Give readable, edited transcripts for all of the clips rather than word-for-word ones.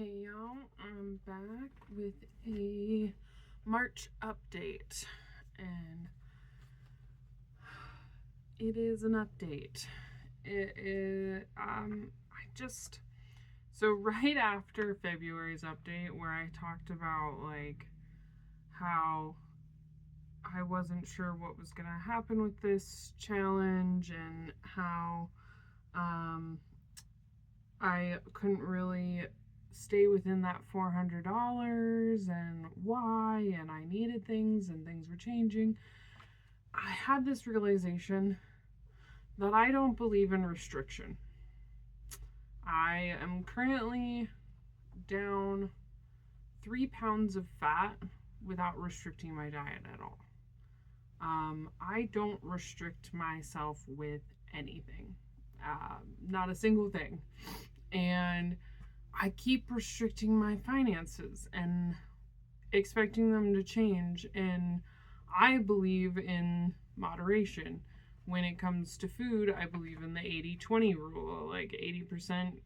Hey y'all, I'm back with a March update, and it is an update. So right after February's update, where I talked about like how I wasn't sure what was gonna happen with this challenge and how I couldn't really stay within that $400 and why, and I needed things and things were changing. I had this realization that I don't believe in restriction. I am currently down 3 pounds of fat without restricting my diet at all. I don't restrict myself with anything, not a single thing. And I keep restricting my finances and expecting them to change. And I believe in moderation. When it comes to food, I believe in the 80-20 rule, like 80%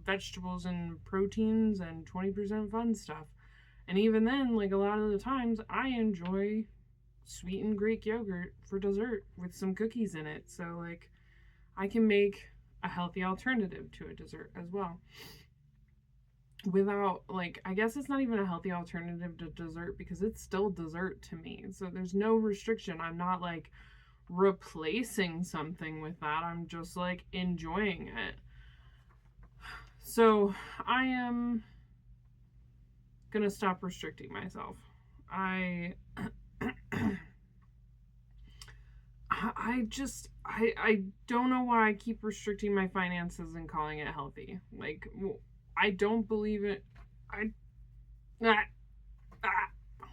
vegetables and proteins and 20% fun stuff. And even then, like a lot of the times, I enjoy sweetened Greek yogurt for dessert with some cookies in it. So, like, I can make a healthy alternative to a dessert as well. Without, like, I guess it's not even a healthy alternative to dessert because it's still dessert to me. So there's no restriction. I'm not like replacing something with that. I'm just like enjoying it. So I am gonna stop restricting myself. I don't know why I keep restricting my finances and calling it healthy. Like, I don't believe it.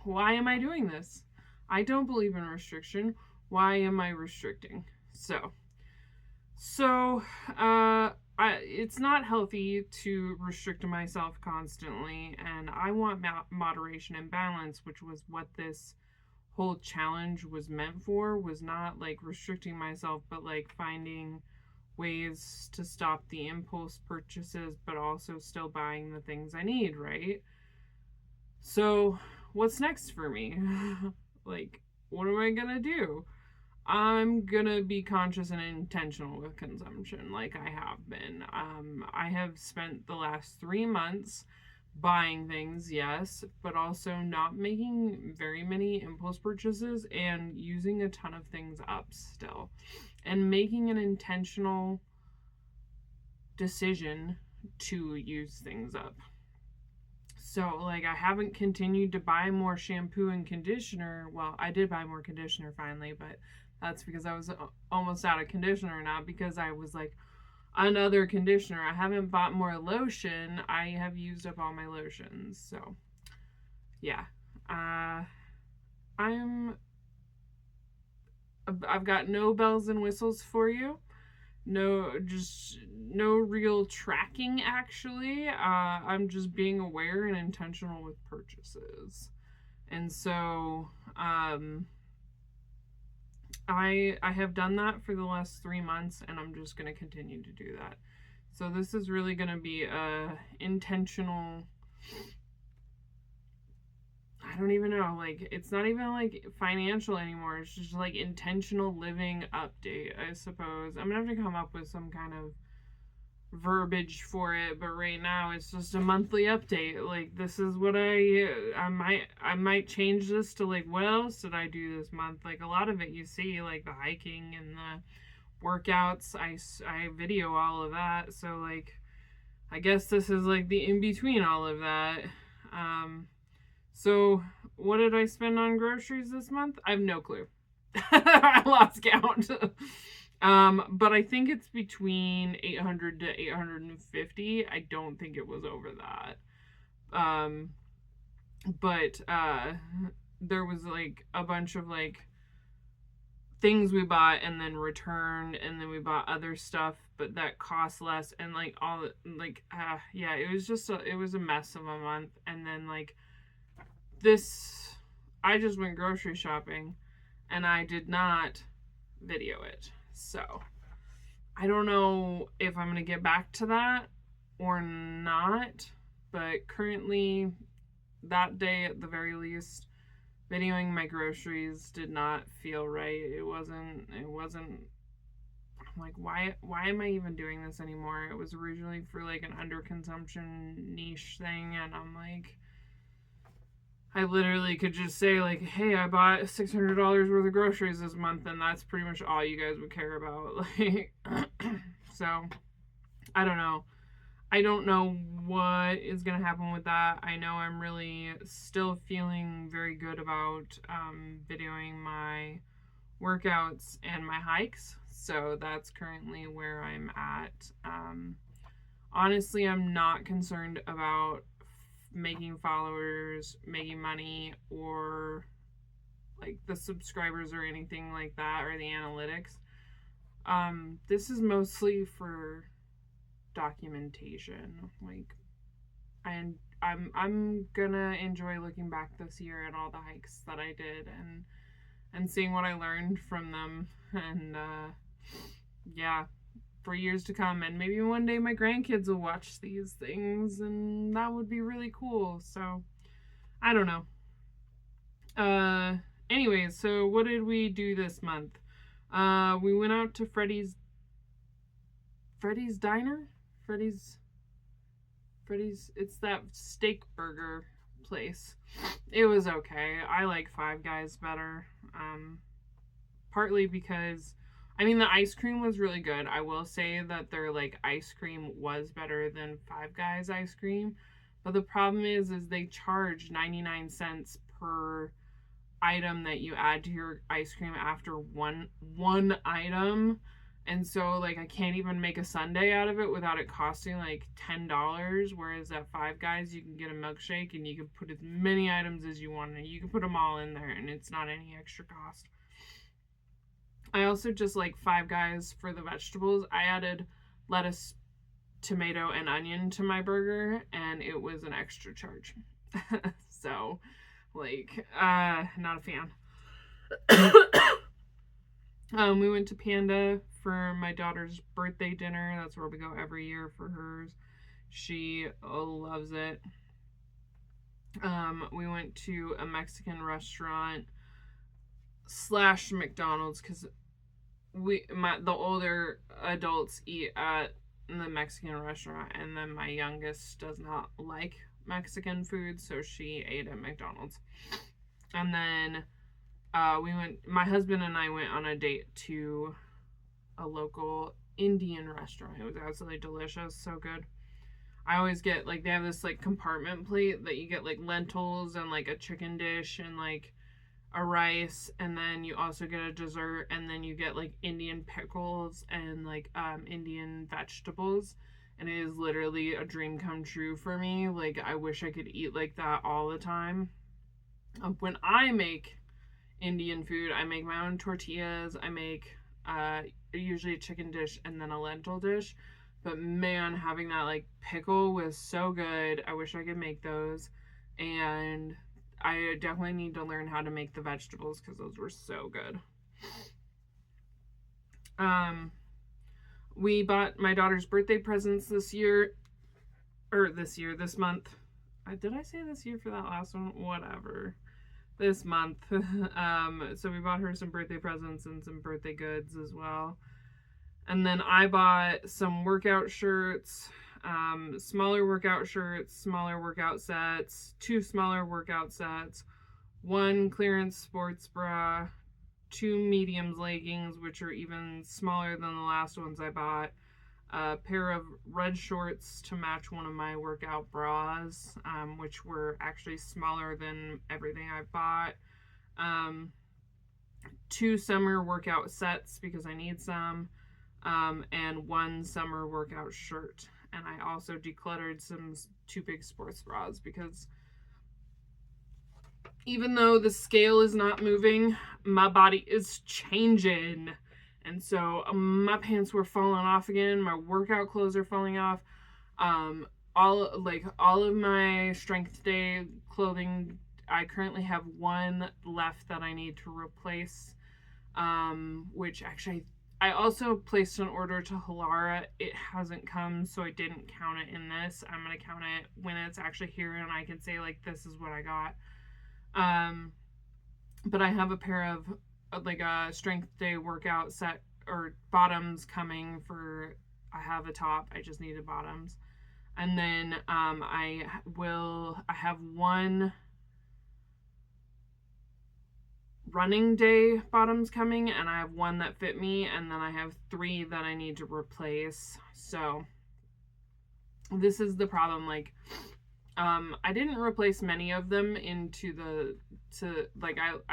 Why am I doing this? I don't believe in restriction. Why am I restricting? It's not healthy to restrict myself constantly, and I want moderation and balance, which was what this whole challenge was meant for. Was not like restricting myself, but like finding ways to stop the impulse purchases, but also still buying the things I need, right? So, what's next for me? Like, what am I gonna do? I'm gonna be conscious and intentional with consumption, like I have been. I have spent the last 3 months buying things, yes, but also not making very many impulse purchases and using a ton of things up still, and making an intentional decision to use things up. So, like, I haven't continued to buy more shampoo and conditioner. Well, I did buy more conditioner finally, but that's because I was almost out of conditioner, not because I was like, another conditioner. I haven't bought more lotion. I have used up all my lotions. So, yeah. I've got no bells and whistles for you. No real tracking, actually. I'm just being aware and intentional with purchases. And so, I have done that for the last 3 months, and I'm just going to continue to do that. So this is really going to be a intentional, I don't even know, like, it's not even like financial anymore. It's just like intentional living update, I suppose. I'm going to have to come up with some kind of verbiage for it, but right now it's just a monthly update. Like, this is what I might change this to like, what else did I do this month? Like, a lot of it you see, like the hiking and the workouts, I video all of that. So like, I guess this is like the in between all of that. So what did I spend on groceries this month? I have no clue. I lost count. But I think it's between 800 to 850. I don't think it was over that. But there was like a bunch of like things we bought and then returned, and then we bought other stuff, but that cost less, and like all like yeah, it was a mess of a month. And then like this, I just went grocery shopping and I did not video it. So I don't know if I'm going to get back to that or not. But currently, that day at the very least, videoing my groceries did not feel right. It wasn't I'm like, why am I even doing this anymore? It was originally for like an underconsumption niche thing, and I'm like, I literally could just say like, hey, I bought $600 worth of groceries this month, and that's pretty much all you guys would care about. Like, so I don't know. I don't know what is going to happen with that. I know I'm really still feeling very good about videoing my workouts and my hikes. So that's currently where I'm at. Honestly, I'm not concerned about making followers, making money, or like the subscribers or anything like that, or the analytics. This is mostly for documentation. Like, I'm gonna enjoy looking back this year at all the hikes that I did and seeing what I learned from them, and yeah, for years to come. And maybe one day my grandkids will watch these things, and that would be really cool. So I don't know. Anyways, so what did we do this month? We went out to Freddy's Diner. Freddy's it's that steak burger place. It was okay. I like Five Guys better. Partly because I mean the ice cream was really good. I will say that their like ice cream was better than Five Guys ice cream. But the problem is they charge 99 cents per item that you add to your ice cream after one item. And so like I can't even make a sundae out of it without it costing like $10. Whereas at Five Guys you can get a milkshake and you can put as many items as you want, and you can put them all in there and it's not any extra cost. I also just like Five Guys for the vegetables. I added lettuce, tomato, and onion to my burger, and it was an extra charge. So like not a fan. We went to Panda for my daughter's birthday dinner. That's where we go every year for hers. She loves it. We went to a Mexican restaurant / McDonald's because the older adults eat at the Mexican restaurant, and then my youngest does not like Mexican food, so she ate at McDonald's. And then my husband and I went on a date to a local Indian restaurant. It was absolutely delicious, so good. I always get like, they have this like compartment plate that you get like lentils and like a chicken dish and like a rice, and then you also get a dessert, and then you get like Indian pickles and like Indian vegetables. And it is literally a dream come true for me. Like, I wish I could eat like that all the time. When I make Indian food, I make my own tortillas. I make usually a chicken dish and then a lentil dish. But man, having that like pickle was so good. I wish I could make those. And I definitely need to learn how to make the vegetables because those were so good. We bought my daughter's birthday presents this month. Did I say this year for that last one? Whatever. This month. So we bought her some birthday presents and some birthday goods as well. And then I bought some workout shirts, smaller workout shirts, smaller workout sets, 2 smaller workout sets, 1 clearance sports bra, 2 mediums leggings, which are even smaller than the last ones I bought, a pair of red shorts to match one of my workout bras, which were actually smaller than everything I bought, 2 summer workout sets because I need some, and 1 summer workout shirt. And I also decluttered 2 big sports bras because even though the scale is not moving, my body is changing. And so my pants were falling off again. My workout clothes are falling off. All of my strength day clothing, I currently have 1 left that I need to replace. Which actually I also placed an order to Halara. It hasn't come, so I didn't count it in this. I'm going to count it when it's actually here and I can say, like, this is what I got. But I have a pair of, like, a Strength Day workout set or bottoms coming for, I have a top. I just needed bottoms. And then I have one running day bottoms coming, and I have one that fit me, and then I have 3 that I need to replace. So this is the problem. Like, I didn't replace many of them I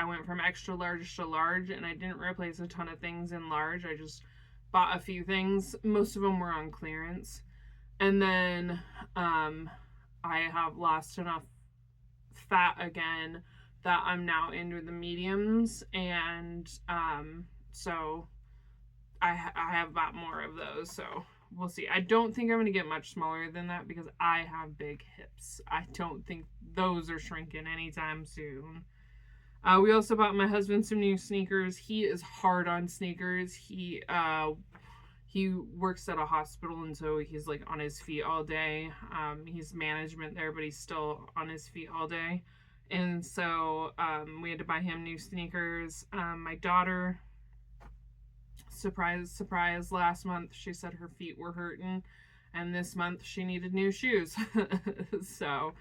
went from extra large to large, and I didn't replace a ton of things in large. I just bought a few things. Most of them were on clearance. And then I have lost enough fat again that I'm now into the mediums, and so I have bought more of those, so we'll see. I don't think I'm going to get much smaller than that because I have big hips. I don't think those are shrinking anytime soon. We also bought my husband some new sneakers. He is hard on sneakers. He works at a hospital, and so he's like on his feet all day. He's management there, but he's still on his feet all day. And so we had to buy him new sneakers. My daughter, surprise, last month she said her feet were hurting, and this month she needed new shoes. So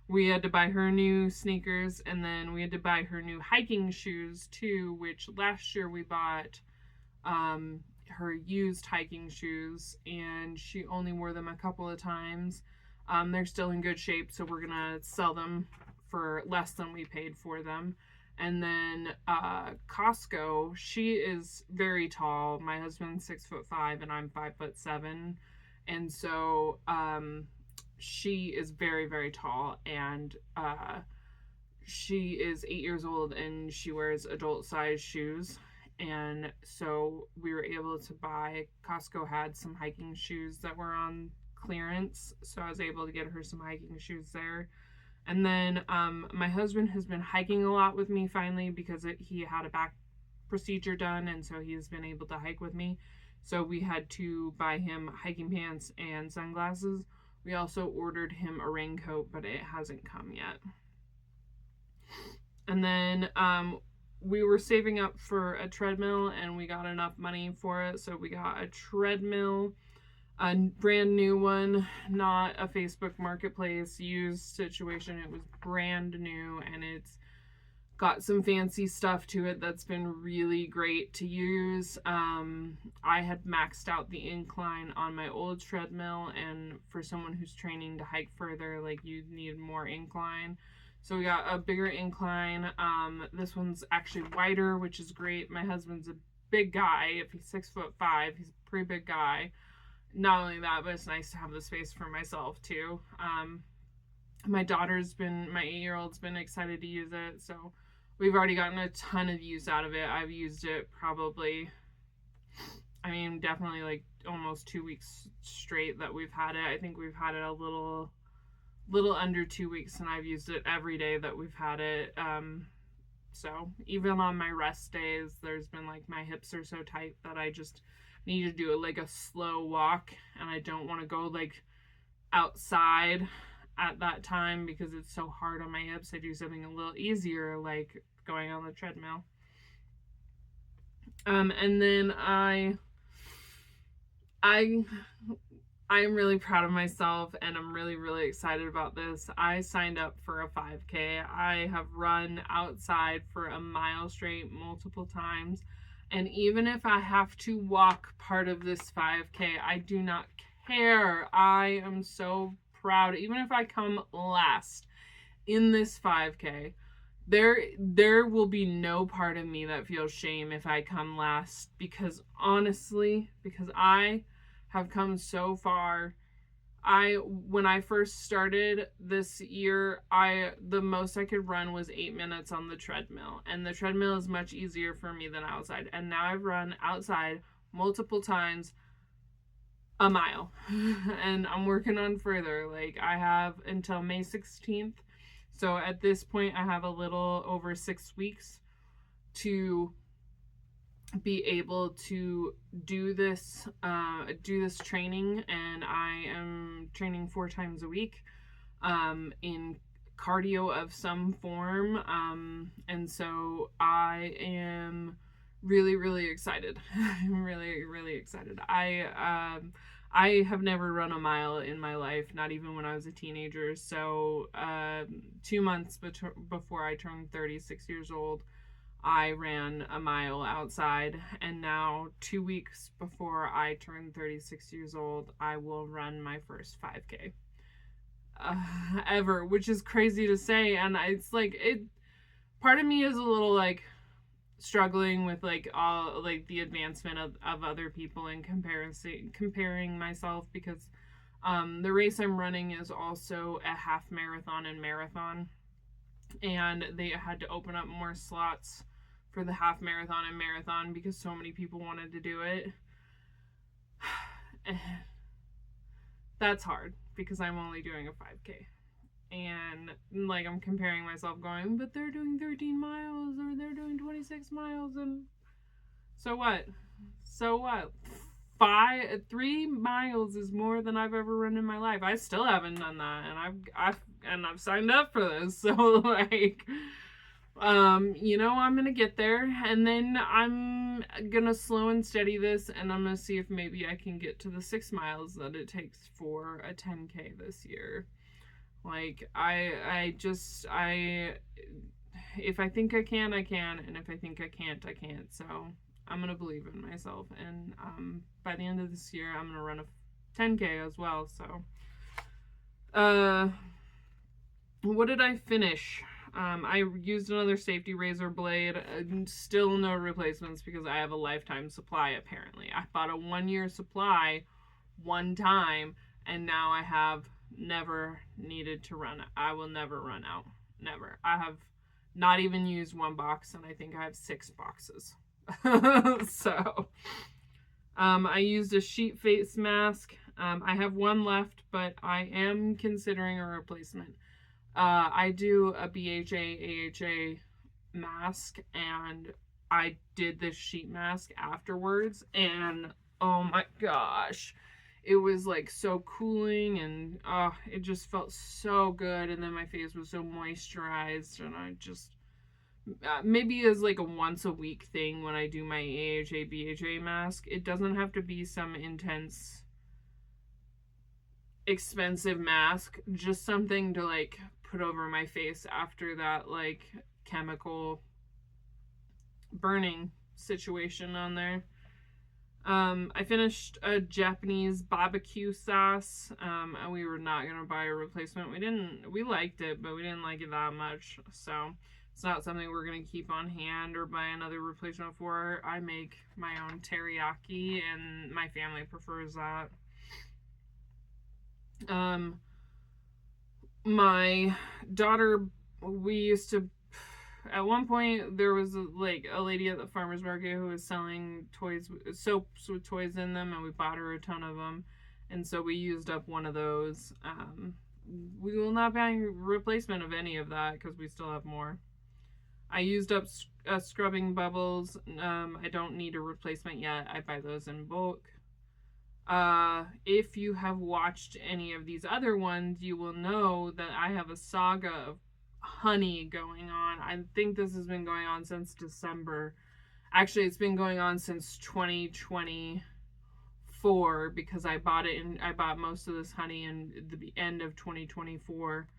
we had to buy her new sneakers, and then we had to buy her new hiking shoes too, which last year we bought her used hiking shoes, and she only wore them a couple of times. They're still in good shape, so we're gonna sell them for less than we paid for them. And then Costco, she is very tall. My husband's 6'5" and I'm 5'7", and so she is very, very tall, and she is 8 years old, and she wears adult size shoes. And so we were able to buy, Costco had some hiking shoes that were on clearance, so I was able to get her some hiking shoes there. And then my husband has been hiking a lot with me finally because he had a back procedure done, and so he's been able to hike with me. So we had to buy him hiking pants and sunglasses. We also ordered him a raincoat, but it hasn't come yet. And then we were saving up for a treadmill, and we got enough money for it, so we got a treadmill, a brand new one, not a Facebook Marketplace used situation. It was brand new, and it's got some fancy stuff to it that's been really great to use. I had maxed out the incline on my old treadmill, and for someone who's training to hike further, like, you need more incline. So we got a bigger incline. This one's actually wider, which is great. My husband's a big guy. If he's 6'5", he's a pretty big guy. Not only that, but it's nice to have the space for myself too. My 8-year-old's been excited to use it, so we've already gotten a ton of use out of it. I've used it probably, definitely like almost 2 weeks straight that we've had it. I think we've had it a little under 2 weeks, and I've used it every day that we've had it. So even on my rest days, there's been like, my hips are so tight that I just need to do a slow walk, and I don't want to go like outside at that time because it's so hard on my hips. I do something a little easier, like going on the treadmill. And then I'm really proud of myself, and I'm really, really excited about this. I signed up for a 5K. I have run outside for a mile straight multiple times. And even if I have to walk part of this 5K, I do not care. I am so proud. Even if I come last in this 5K, there will be no part of me that feels shame if I come last, because honestly, because I have come so far. When I first started this year, the most I could run was 8 minutes on the treadmill, and the treadmill is much easier for me than outside. And now I've run outside multiple times a mile, and I'm working on further. Like, I have until May 16th, so at this point I have a little over 6 weeks to be able to do this training, and I am training 4 times a week in cardio of some form, and so I am really, really excited. I'm really, really excited. I have never run a mile in my life, not even when I was a teenager. So 2 months before I turned 36 years old, I ran a mile outside, and now 2 weeks before I turn 36 years old, I will run my first 5K ever, which is crazy to say. And it's like, part of me is a little like struggling with like all like the advancement of other people and comparing myself, because the race I'm running is also a half marathon and marathon, and they had to open up more slots for the half marathon and marathon because so many people wanted to do it. That's hard because I'm only doing a 5K. And like I'm comparing myself going, but they're doing 13 miles or they're doing 26 miles, and so what? So what? 3 miles is more than I've ever run in my life. I still haven't done that, and I've signed up for this. So like I'm gonna get there, and then I'm gonna slow and steady this, and I'm gonna see if maybe I can get to the 6 miles that it takes for a 10K this year. Like if I think I can, I can, and if I think I can't, I can't. So I'm gonna believe in myself, and by the end of this year, I'm gonna run a 10K as well. So what did I finish? I used another safety razor blade. Still no replacements because I have a lifetime supply, apparently. I bought a 1-year supply one time, and now I have never needed to run it. I will never run out. Never. I have not even used 1 box, and I think I have 6 boxes. So, I used a sheet face mask. I have 1 left, but I am considering a replacement. I do a BHA AHA mask, and I did this sheet mask afterwards, and oh my gosh, it was like so cooling, and it just felt so good. And then my face was so moisturized, and I just maybe as like a once a week thing when I do my AHA BHA mask. It doesn't have to be some intense expensive mask, just something to like put over my face after that like chemical burning situation on there. I finished a Japanese barbecue sauce, and we were not gonna buy a replacement. We liked it, but we didn't like it that much, so it's not something we're gonna keep on hand or buy another replacement for. I make my own teriyaki, and my family prefers that. My daughter, we used to, at one point there was a lady at the farmer's market who was selling soaps with toys in them, and we bought her a ton of them, and so we used up one of those. We will not buy a replacement of any of that because we still have more. I used up scrubbing bubbles. I don't need a replacement yet. I buy those in bulk. If you have watched any of these other ones, you will know that I have a saga of honey going on. I think this has been going on since December. Actually, it's been going on since 2024 because I bought most of this honey in the end of 2024.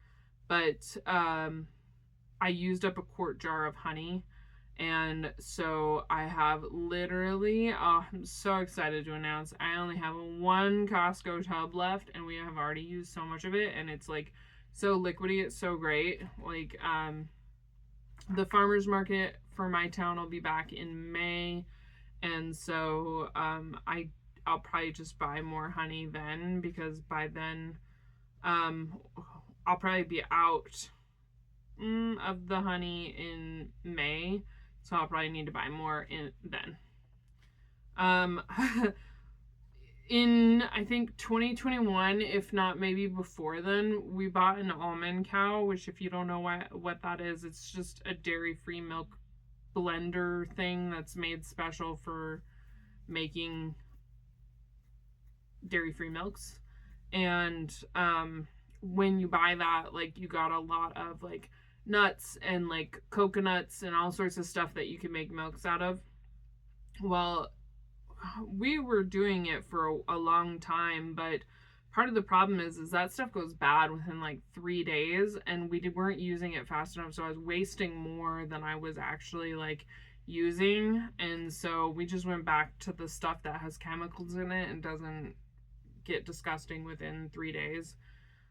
But I used up a quart jar of honey. And so I have literally, I'm so excited to announce, I only have 1 Costco tub left, and we have already used so much of it, and it's like so liquidy, it's so great. Like, the farmer's market for my town will be back in May, and so I'll probably just buy more honey then, because by then I'll probably be out of the honey in May. So I'll probably need to buy more then. In, I think, 2021, if not maybe before then, we bought an almond cow, which if you don't know what that is, it's just a dairy-free milk blender thing that's made special for making dairy-free milks. And when you buy that, like, you got a lot of like nuts and like coconuts and all sorts of stuff that you can make milks out of. Well, we were doing it for a long time, but part of the problem is that stuff goes bad within like 3 days, and we weren't using it fast enough, so I was wasting more than I was actually like using. And so we just went back to the stuff that has chemicals in it and doesn't get disgusting within 3 days.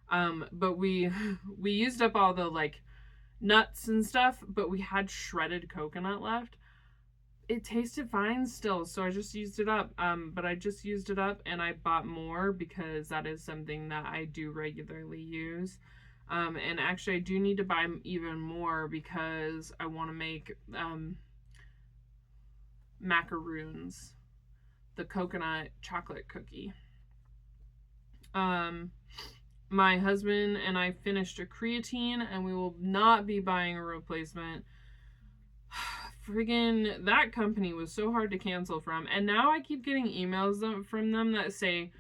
But we used up all the like nuts and stuff, but we had shredded coconut left. It tasted fine still, so I just used it up. But I just used it up, and I bought more because that is something that I do regularly use. And actually I do need to buy even more because I want to make macaroons, the coconut chocolate cookie. My husband and I finished a creatine, and we will not be buying a replacement. Friggin' that company was so hard to cancel from, and now I keep getting emails from them that say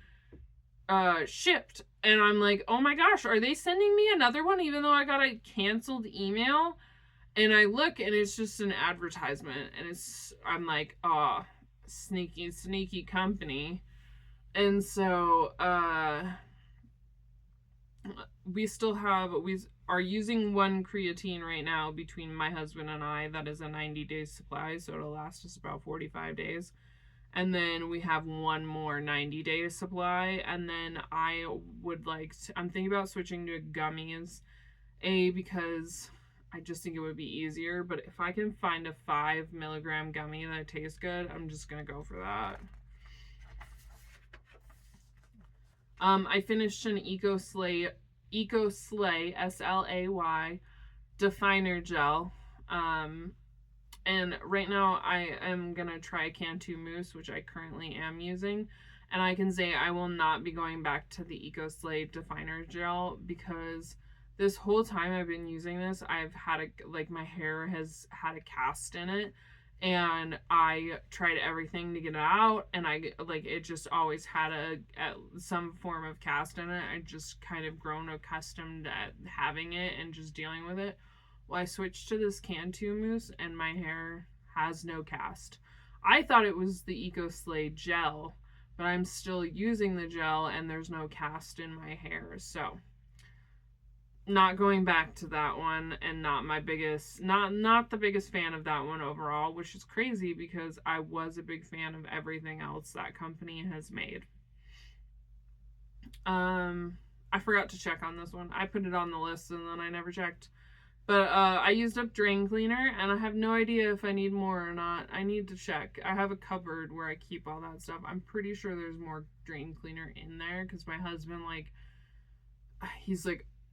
shipped, and I'm like, oh my gosh, are they sending me another one even though I got a canceled email? And I look, and it's just an advertisement, and I'm like, oh, sneaky company. And so we are using one creatine right now between my husband and I. That is a 90-day supply, so it'll last us about 45 days. And then we have one more 90-day supply, and then I'm thinking about switching to gummies, because I just think it would be easier. But if I can find a 5 milligram gummy that tastes good, I'm just gonna go for that. I finished an EcoSlay SLAY definer gel. And right now I am gonna try Cantu Mousse, which I currently am using. And I can say I will not be going back to the EcoSlay definer gel, because this whole time I've been using this, I've had my hair has had a cast in it, and I tried everything to get it out, and it just always had some form of cast in it. I just kind of grown accustomed at having it and just dealing with it. Well, I switched to this Cantu Mousse, and my hair has no cast. I thought it was the EcoSlay gel, but I'm still using the gel, and there's no cast in my hair. So not going back to that one, and not the biggest fan of that one overall, which is crazy because I was a big fan of everything else that company has made. I forgot to check on this one. I put it on the list and then I never checked. But I used up drain cleaner, and I have no idea if I need more or not. I need to check. I have a cupboard where I keep all that stuff. I'm pretty sure there's more drain cleaner in there, because my husband,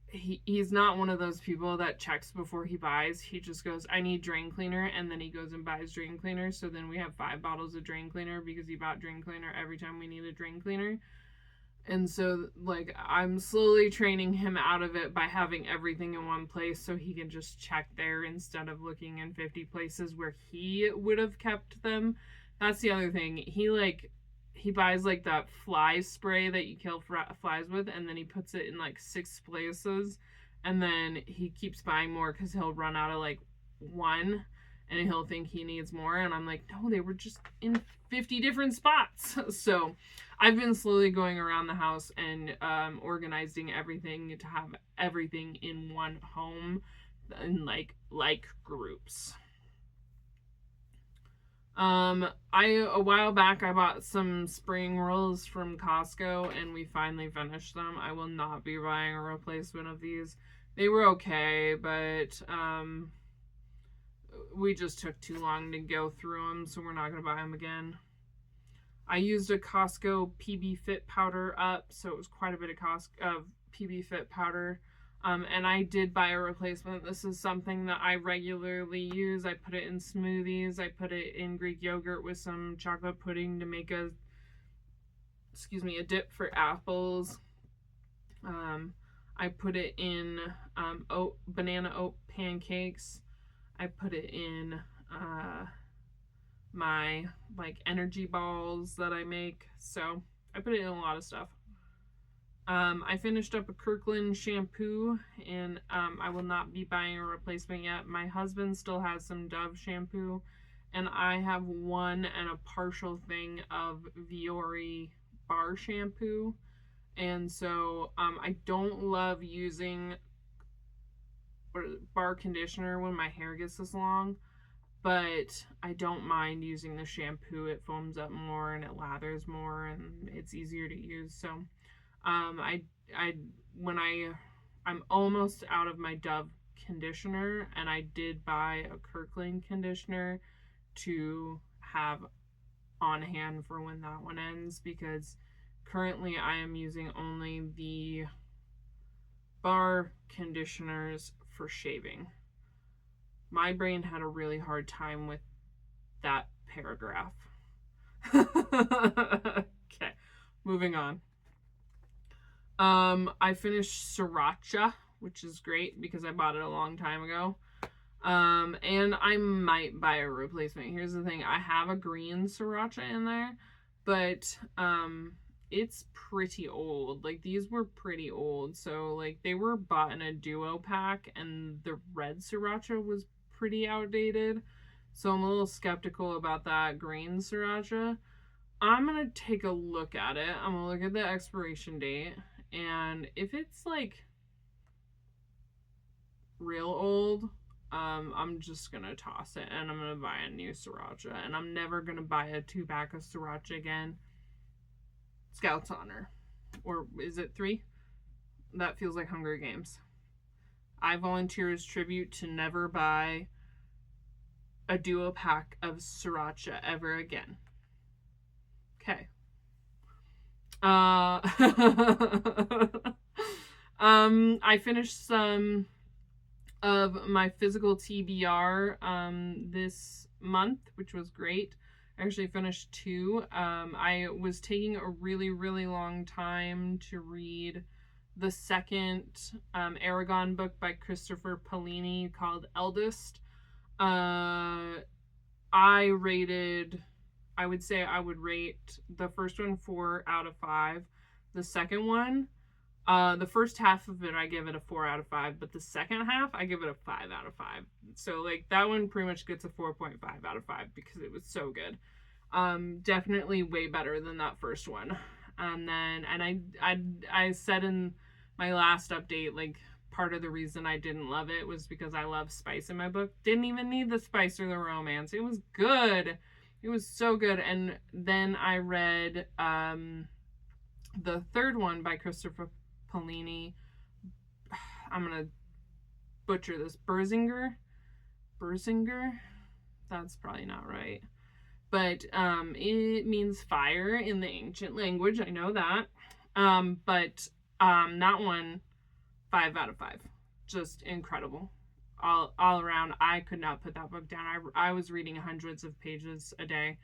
he's not one of those people that checks before he buys. He just goes, I need drain cleaner, and then he goes and buys drain cleaner. So then we have 5 bottles of drain cleaner, because he bought drain cleaner every time we need a drain cleaner. And so, I'm slowly training him out of it by having everything in one place, so he can just check there instead of looking in 50 places where he would have kept them. That's the other thing. He buys that fly spray that you kill flies with, and then he puts it in 6 places, and then he keeps buying more because he'll run out of one, and he'll think he needs more, and I'm like, no, they were just in 50 different spots. So I've been slowly going around the house and organizing everything to have everything in one home in groups. A while back I bought some spring rolls from Costco, and we finally finished them. I will not be buying a replacement of these. They were okay, but we just took too long to go through them, so we're not going to buy them again. I used a Costco PB Fit powder up, so it was quite a bit of PB Fit powder. And I did buy a replacement. This is something that I regularly use. I put it in smoothies. I put it in Greek yogurt with some chocolate pudding to make a dip for apples. I put it in banana oat pancakes. I put it in my like energy balls that I make. So I put it in a lot of stuff. I finished up a Kirkland shampoo, and I will not be buying a replacement yet. My husband still has some Dove shampoo, and I have one and a partial thing of Vuori bar shampoo. And so I don't love using bar conditioner when my hair gets this long, but I don't mind using the shampoo. It foams up more and it lathers more and it's easier to use. So I I'm almost out of my Dove conditioner, and I did buy a Kirkland conditioner to have on hand for when that one ends, because currently I am using only the bar conditioners for shaving. My brain had a really hard time with that paragraph. Okay, moving on. I finished Sriracha, which is great because I bought it a long time ago. And I might buy a replacement. Here's the thing. I have a green Sriracha in there, but, it's pretty old. Like, these were pretty old. So, like, they were bought in a duo pack, and the red Sriracha was pretty outdated. So I'm a little skeptical about that green Sriracha. I'm going to take a look at it. I'm going to look at the expiration date. And if it's like real old, I'm just gonna toss it and I'm gonna buy a new Sriracha. And I'm never gonna buy a 2-pack of Sriracha again. Scout's Honor. Or is it 3? That feels like Hunger Games. I volunteer as tribute to never buy a duo pack of Sriracha ever again. Okay. I finished some of my physical TBR this month, which was great. I actually finished 2. I was taking a really, really long time to read the second Eragon book by Christopher Paolini called Eldest. I would say I would rate the first one 4 out of 5. The second one, the first half of it, I give it a 4 out of 5, but the second half, I give it a 5 out of 5. So, like, that one pretty much gets a 4.5 out of 5 because it was so good. Definitely way better than that first one. And then, I said in my last update, like, part of the reason I didn't love it was because I love spice in my book. Didn't even need the spice or the romance. It was good. It was so good. And then I read the third one by Christopher Paolini. I'm gonna butcher this. Berzinger? That's probably not right. But it means fire in the ancient language. I know that. But that one, 5 out of 5. Just incredible. All around. I could not put that book down. I was reading hundreds of pages a day.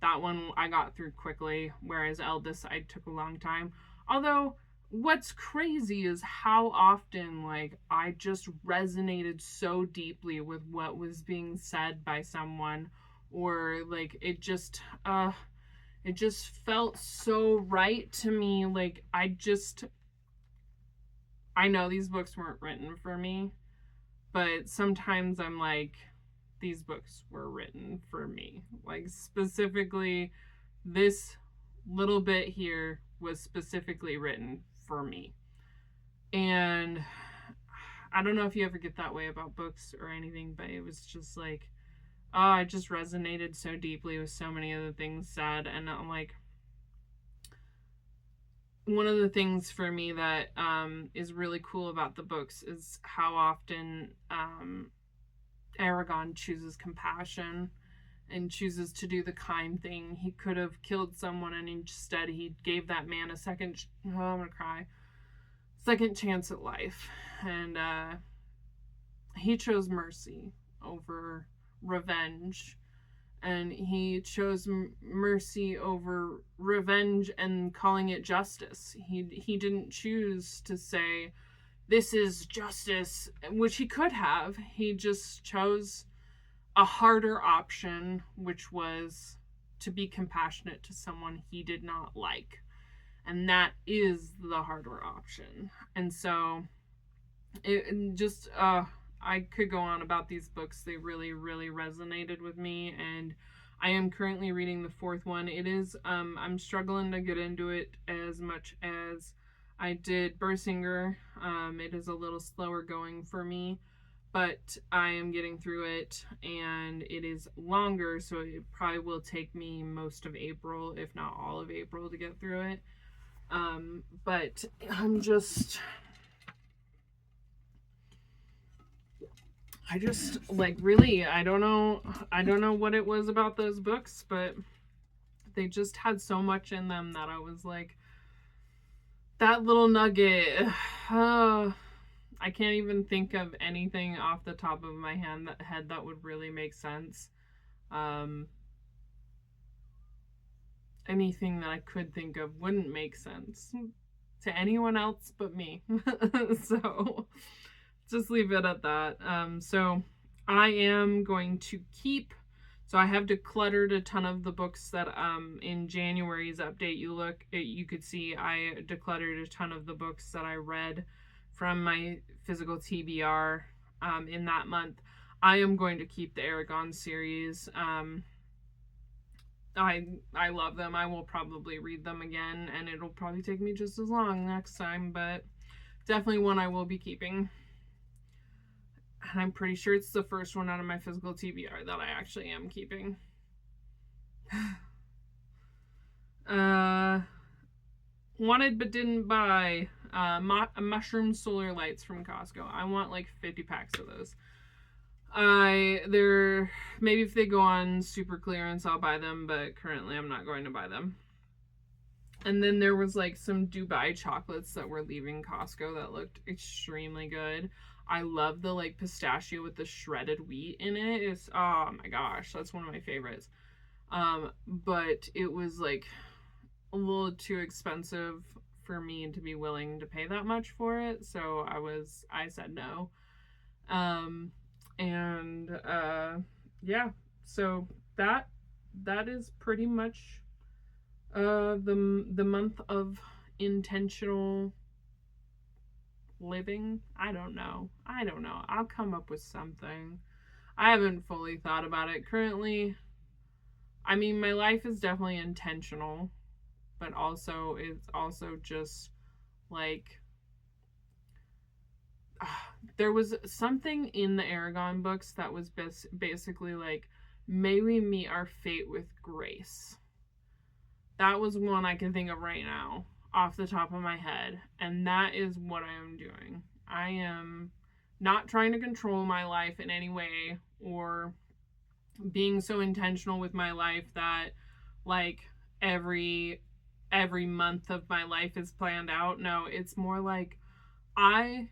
That one I got through quickly, whereas Eldest I took a long time. Although what's crazy is how often, like, I just resonated so deeply with what was being said by someone, or like it just felt so right to me. Like, I know these books weren't written for me, but sometimes I'm like, these books were written for me. Like, specifically, this little bit here was specifically written for me. And I don't know if you ever get that way about books or anything, but it was just like, oh, I just resonated so deeply with so many of the things said. And I'm like, one of the things for me that is really cool about the books is how often Eragon chooses compassion and chooses to do the kind thing. He could have killed someone, and instead he gave that man a second chance at life. And he chose mercy over revenge. And he chose mercy over revenge and calling it justice. He didn't choose to say, this is justice, which he could have. He just chose a harder option, which was to be compassionate to someone he did not like. And that is the harder option. And so it just, I could go on about these books. They really, really resonated with me. And I am currently reading the fourth one. It is, I'm struggling to get into it as much as I did Bersinger. It is a little slower going for me, but I am getting through it, and it is longer, so it probably will take me most of April, if not all of April, to get through it. But I just like, really, I don't know what it was about those books, but they just had so much in them that I was like, that little nugget. I can't even think of anything off the top of my head that would really make sense. Anything that I could think of wouldn't make sense to anyone else but me. So just leave it at that. So I am going to keep, so I have decluttered a ton of the books that in January's update, you could see I decluttered a ton of the books that I read from my physical TBR in that month. I am going to keep the Eragon series. I love them. I will probably read them again, and it'll probably take me just as long next time, but definitely one I will be keeping. And I'm pretty sure it's the first one out of my physical TBR that I actually am keeping. Wanted but didn't buy mushroom solar lights from Costco. I want like 50 packs of those. They're, maybe if they go on super clearance I'll buy them, but currently I'm not going to buy them. And then there was like some Dubai chocolates that were leaving Costco that looked extremely good. I love the like pistachio with the shredded wheat in it. It's, oh my gosh, that's one of my favorites. But it was like a little too expensive for me to be willing to pay that much for it, so I said no. Yeah, so that is pretty much the month of intentional living. I don't know. I'll come up with something. I haven't fully thought about it currently. I mean, my life is definitely intentional, but also it's also just like there was something in the Eragon books that was basically like, may we meet our fate with grace. That was one I can think of right now off the top of my head, and that is what I am doing. I am not trying to control my life in any way or being so intentional with my life that like every month of my life is planned out. No, it's more like I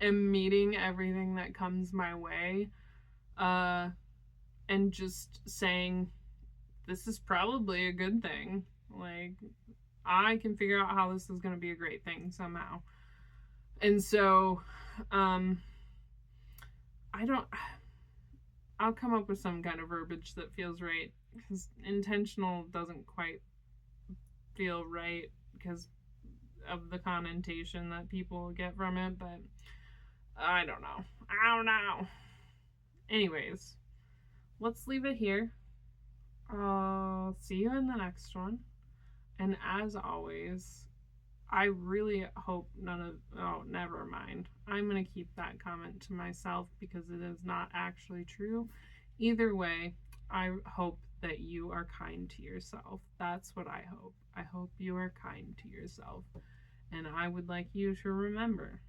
am meeting everything that comes my way, and just saying this is probably a good thing. Like, I can figure out how this is going to be a great thing somehow. And so I'll come up with some kind of verbiage that feels right, because intentional doesn't quite feel right because of the connotation that people get from it, but I don't know. Anyways, let's leave it here. I'll see you in the next one. And as always, I really hope never mind. I'm going to keep that comment to myself because it is not actually true. Either way, I hope that you are kind to yourself. That's what I hope. I hope you are kind to yourself. And I would like you to remember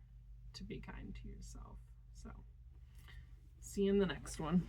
to be kind to yourself. So, see you in the next one.